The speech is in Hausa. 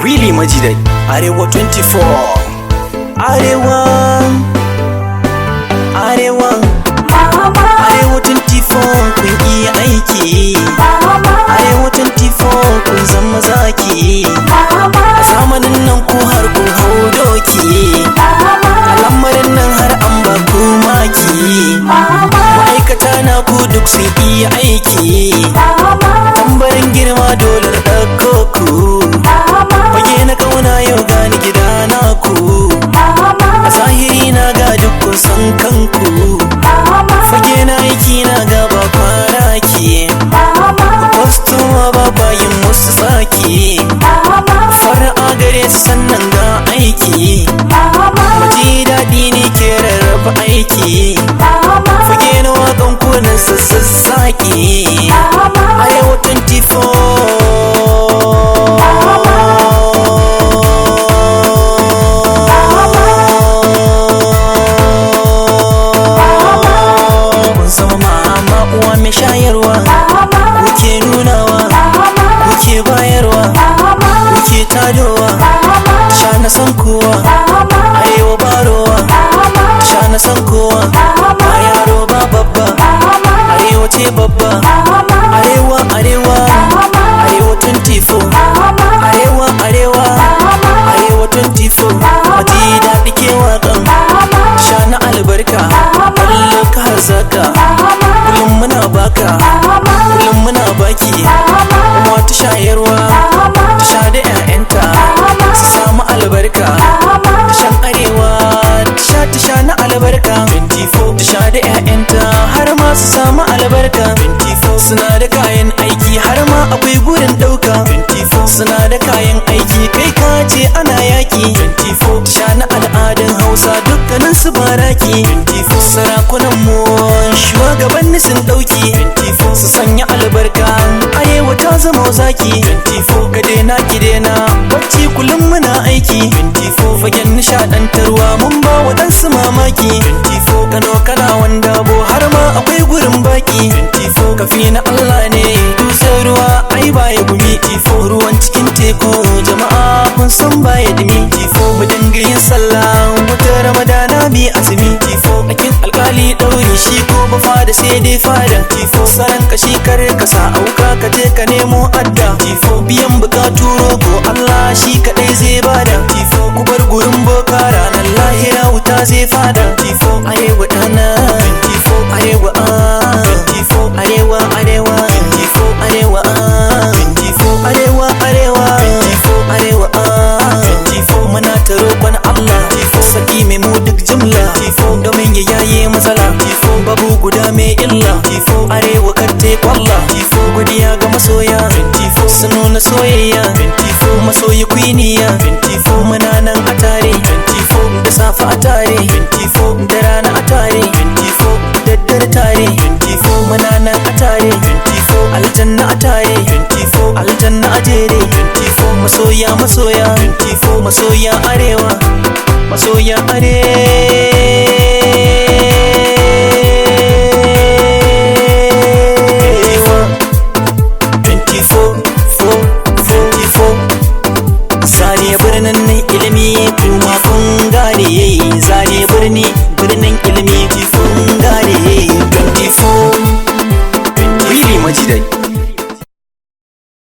really majidai. Arewa 24, Arewa, Arewa, Arewa 24 kun iya aiki. Arewa 24 kun zama zaki. A zamanin nan ku har kun hau doki. A lamarin nan har an ba ku maki. Ma'aikata na ku duk sun iya aiki. Tambarin girma dole na ɗauko ku. Fage na kauna yau gani gida na ku. A zahiri na ga duk kun san kanku. Fage na aiki na ga ba kwana ke. Kwastoma ba bayin musu saki. Fara'a gare su sannan ga aiki. Maji daɗi ne ke rarraba aiki. Fage na waƙan kunan sassaƙi. Arewa 24. Mai shayarwa kuke nunawa, kuke bayarwa, kuke tadowa. Sha na san kowa, Arewa barowa. Sha na san kowa, ba yaro ba babba. Arewa ce babba. Arewa, Arewa, Arewa 24. Arewa, Arewa, Arewa 24. Maji daɗi ke waƙan. Sha na albarka, Allah ka hazaka. Kullum muna baka, kullum muna baki. Kuma ta shayarwa, ta sha da 'ya'yanta su samu albarka. Ta shan Arewa, ta sha na albarka. 24 ta sha da 'ya'yanta har ma su samu albarka. 24 suna da kayan aiki har ma akwai gurin ɗauka. 24 suna da kayan aiki kai ka ce ana yaki. 24 ta sha na al'adun Hausa dukkanin su baraki. 24 sarakunan mu shugabanni sun ɗauki. 24 su sanya albarka Arewa ta zama zaki. 24 ka dena ki dena bacci kullum muna aiki. 24 fagen nishaɗantarwa mun ba waɗansu mamaki. 24 Kano kana wanda bo har ma akwai gurin baki. 24 kafi na Allah ne dutsen ruwa ai baya gumi. 24 ruwan cikin teku jama'a kun san baya dumi. 24 mu dinga yin sallah wata ramadana mi azumi. 24 akin alkali ɗauri shi ko ba fada sai dai fada. 24 saran kashi kare ka sa auka ka je ka nemo adda. 24 biyan bukatu rogo Allah shi kadai zai bada. 24 ku bar gurin boka ranar lahira wuta zai fada. 24 Arewa dana. 24 Arewa 24 Arewa Arewa. 24 Arewa 24 Arewa Arewa. 24 Arewa 24 muna ta roƙon Allah. 24 sarki mai mu duk jimla. 24 domin ya yaye matsala. 24 babu guda mai illa. 24 Arewa karte kwalla. 24 godiya ga masoya. 24 su nuna soyayya. 24 masoyi kwiniya. 24 muna nan a tare. 24 da safa a tare. 24 da rana a tare. 24 daddare tare. 24 muna nan a tare. 24 aljanna a tare. 24 aljanna a jere. 24 masoya masoya. 24 masoya Arewa, masoya Arewa.